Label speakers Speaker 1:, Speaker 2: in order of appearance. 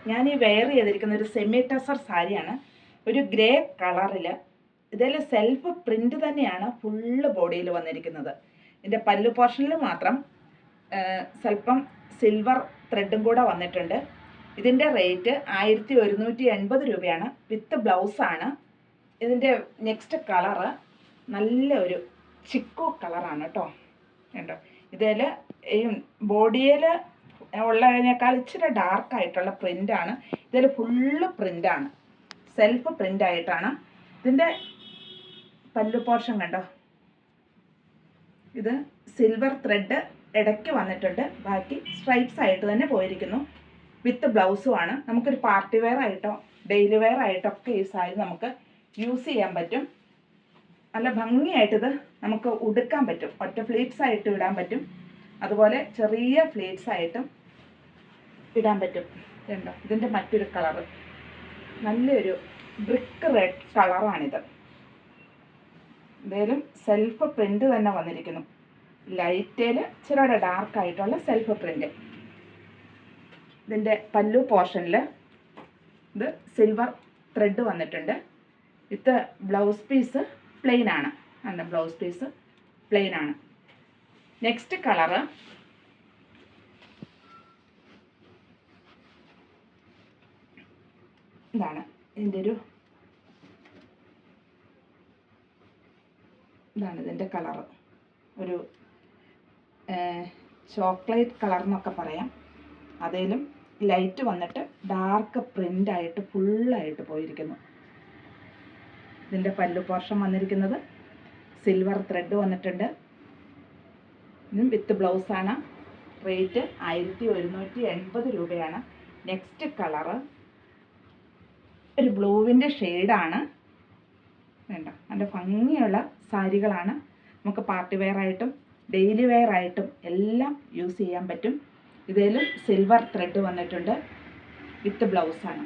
Speaker 1: ഞാൻ ഈ വെയർ ചെയ്തിരിക്കുന്ന ഒരു സെമി ടസർ സാരിയാണ്. ഒരു ഗ്രേ കളറിൽ. ഇതിൽ സെൽഫ് പ്രിൻ്റ് തന്നെയാണ് ഫുള്ള് ബോഡിയിൽ വന്നിരിക്കുന്നത്. ഇതിൻ്റെ പല്ലു പോർഷനിൽ മാത്രം സ്വല്പം സിൽവർ ത്രെഡും കൂടെ വന്നിട്ടുണ്ട്. ഇതിൻ്റെ റേറ്റ് 1180 രൂപയാണ്. വിത്ത് ബ്ലൗസാണ്. ഇതിൻ്റെ നെക്സ്റ്റ് കളറ് നല്ലൊരു ചിക്കു കളറാണ് കേട്ടോ. കണ്ടോ, ഇതിൽ ഈ ബോഡിയിൽ ഉള്ളതിനേക്കാൾ ഇച്ചിരി ഡാർക്കായിട്ടുള്ള പ്രിൻ്റാണ്. ഇതിൽ ഫുള്ള് പ്രിൻ്റാണ്, സെൽഫ് പ്രിൻ്റായിട്ടാണ്. ഇതിൻ്റെ പല്ലു പോർഷൻ കണ്ടോ, ഇത് സിൽവർ ത്രെഡ് ഇടയ്ക്ക് വന്നിട്ടുണ്ട്. ബാക്കി സ്ട്രൈപ്സ് ആയിട്ട് തന്നെ പോയിരിക്കുന്നു. വിത്ത് ബ്ലൗസുമാണ്. നമുക്കൊരു പാർട്ടി വെയർ ആയിട്ടോ ഡെയിലി വെയർ ആയിട്ടൊക്കെ ഈ സാരി നമുക്ക് യൂസ് ചെയ്യാൻ പറ്റും. നല്ല ഭംഗിയായിട്ടിത് നമുക്ക് ഉടുക്കാൻ പറ്റും. ഒറ്റ ഫ്ലീറ്റ്സ് ആയിട്ട് ഇടാൻ പറ്റും, അതുപോലെ ചെറിയ ഫ്ലീറ്റ്സ് ആയിട്ടും ഇടാൻ പറ്റും. കണ്ടോ, ഇതിൻ്റെ മറ്റൊരു കളറ് നല്ലൊരു ബ്രിക്ക് റെഡ് കളറാണിത്. ഇതിലും സെൽഫ് പ്രിൻ്റ് തന്നെ വന്നിരിക്കുന്നു. ലൈറ്റേൽ ഇച്ചിരി ഡാർക്കായിട്ടുള്ള സെൽഫ് പ്രിൻ്റ്. ഇതിൻ്റെ പല്ലു പോർഷനിൽ ഇത് സിൽവർ ത്രെഡ് വന്നിട്ടുണ്ട്. വിത്ത് ബ്ലൗസ് പീസ് പ്ലെയിൻ ആണ്. അതിൻ്റെ ബ്ലൗസ് പീസ് പ്ലെയിൻ ആണ്. നെക്സ്റ്റ് കളറ് ഇതാണ്. ഇതാണ് ഇതിൻ്റെ കളറ്. ഒരു ചോക്ലേറ്റ് കളർ എന്നൊക്കെ പറയാം. അതിലും ലൈറ്റ് വന്നിട്ട് ഡാർക്ക് പ്രിൻ്റായിട്ട് ഫുള്ളായിട്ട് പോയിരിക്കുന്നു. ഇതിൻ്റെ പല്ലു പോർഷൻ വന്നിരിക്കുന്നത് സിൽവർ ത്രെഡ് വന്നിട്ടുണ്ട്. ഇതും വിത്ത് ബ്ലൗസാണ്. റേറ്റ് 1180 രൂപയാണ്. നെക്സ്റ്റ് കളറ് ഒരു ബ്ലൂവിൻ്റെ ഷെയ്ഡാണ്. വേണ്ട, നല്ല ഭംഗിയുള്ള സാരികളാണ്. നമുക്ക് പാർട്ടി വെയർ ആയിട്ടും ഡെയിലി വെയർ ആയിട്ടും എല്ലാം യൂസ് ചെയ്യാൻ പറ്റും. ഇതിലും സിൽവർ ത്രെഡ് വന്നിട്ടുണ്ട്. വിത്ത് ബ്ലൗസാണ്.